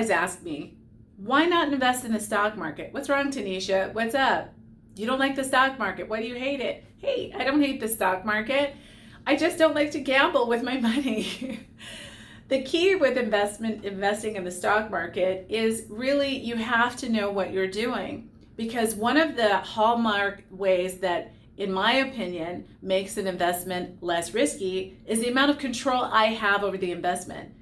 guys ask me, why not invest in the stock market? What's wrong, Tanisha? What's up? You don't like the stock market. Why do you hate it? Hey, I don't hate the stock market. I just don't like to gamble with my money. The key with investing in the stock market is really you have to know what you're doing, because one of the hallmark ways that, in my opinion, makes an investment less risky is the amount of control I have over the investment.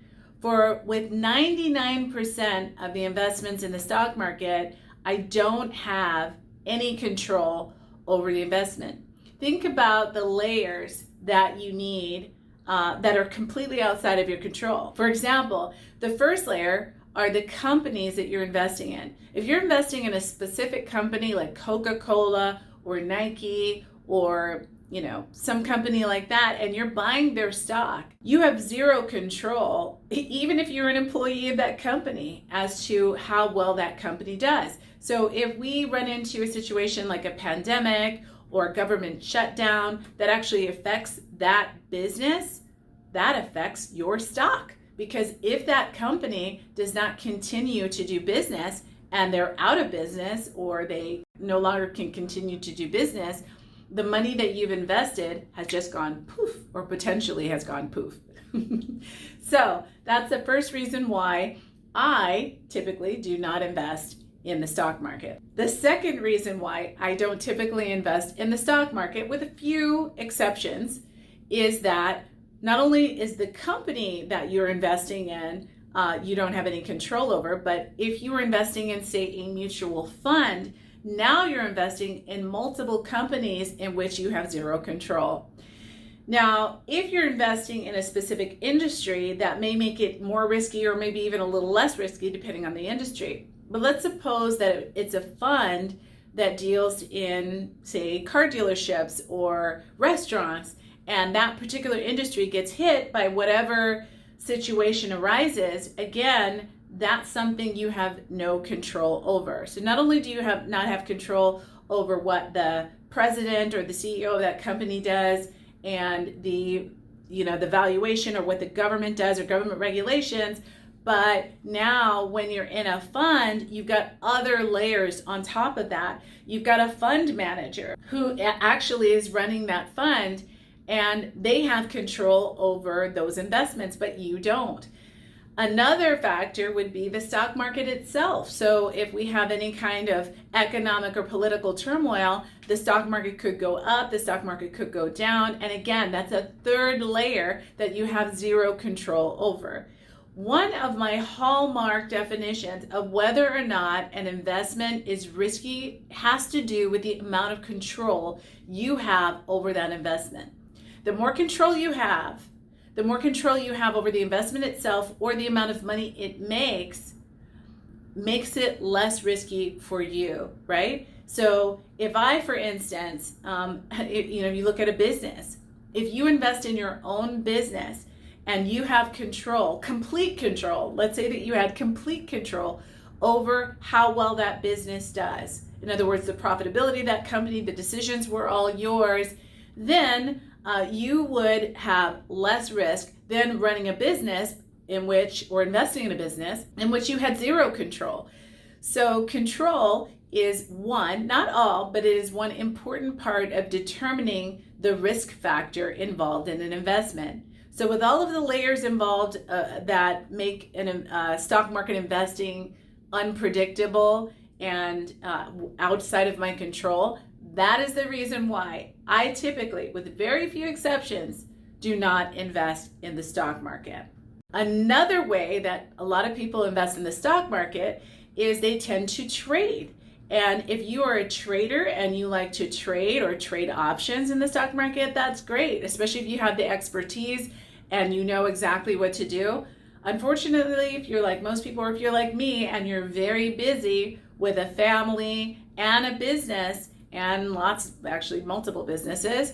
For with 99% of the investments in the stock market, I don't have any control over the investment. Think about the layers that you need that are completely outside of your control. For example, the first layer are the companies that you're investing in. If you're investing in a specific company like Coca-Cola or Nike or some company like that, and you're buying their stock, you have zero control, even if you're an employee of that company, as to how well that company does. So if we run into a situation like a pandemic or a government shutdown that actually affects that business, that affects your stock. Because if that company does not continue to do business and they're out of business or they no longer can continue to do business, the money that you've invested has just gone poof, or potentially has gone poof. So that's the first reason why I typically do not invest in the stock market. The second reason why I don't typically invest in the stock market, with a few exceptions, is that not only is the company that you're investing in you don't have any control over, but if you were investing in, say, a mutual fund, now you're investing in multiple companies in which you have zero control. Now, if you're investing in a specific industry, that may make it more risky or maybe even a little less risky depending on the industry. But let's suppose that it's a fund that deals in, say, car dealerships or restaurants, and that particular industry gets hit by whatever situation arises. Again, that's something you have no control over. So not only do you not have control over what the president or the CEO of that company does and the valuation, or what the government does or government regulations, but now when you're in a fund, you've got other layers on top of that. You've got a fund manager who actually is running that fund, and they have control over those investments, but you don't. Another factor would be the stock market itself. So if we have any kind of economic or political turmoil, the stock market could go up, the stock market could go down. And again, that's a third layer that you have zero control over. One of my hallmark definitions of whether or not an investment is risky has to do with the amount of control you have over that investment. The more control you have, the more control you have over the investment itself or the amount of money it makes it less risky for you, right? So if I, for instance, you look at a business, if you invest in your own business and you have control, complete control, let's say that you had complete control over how well that business does. In other words, the profitability of that company, the decisions were all yours, then you would have less risk than running a business or investing in a business in which you had zero control. So control is one, not all, but it is one important part of determining the risk factor involved in an investment. So with all of the layers involved that make stock market investing unpredictable and outside of my control, that is the reason why I typically, with very few exceptions, do not invest in the stock market. Another way that a lot of people invest in the stock market is they tend to trade. And if you are a trader and you like to trade or trade options in the stock market, that's great, especially if you have the expertise and you know exactly what to do. Unfortunately, if you're like most people, or if you're like me and you're very busy with a family and a business, and multiple businesses,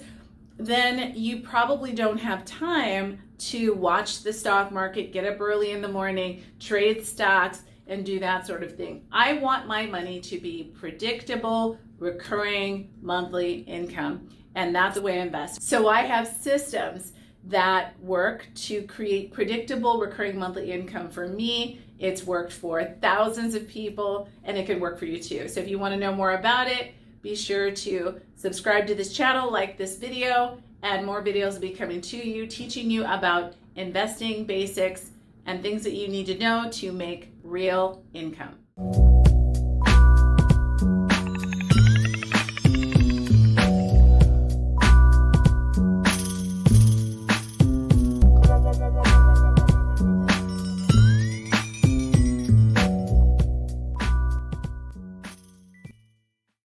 then you probably don't have time to watch the stock market, get up early in the morning, trade stocks, and do that sort of thing. I want my money to be predictable, recurring monthly income, and that's the way I invest. So I have systems that work to create predictable, recurring monthly income for me It's worked for thousands of people, and it can work for you too. So if you want to know more about it, be sure to subscribe to this channel, like this video, and more videos will be coming to you, teaching you about investing basics and things that you need to know to make real income.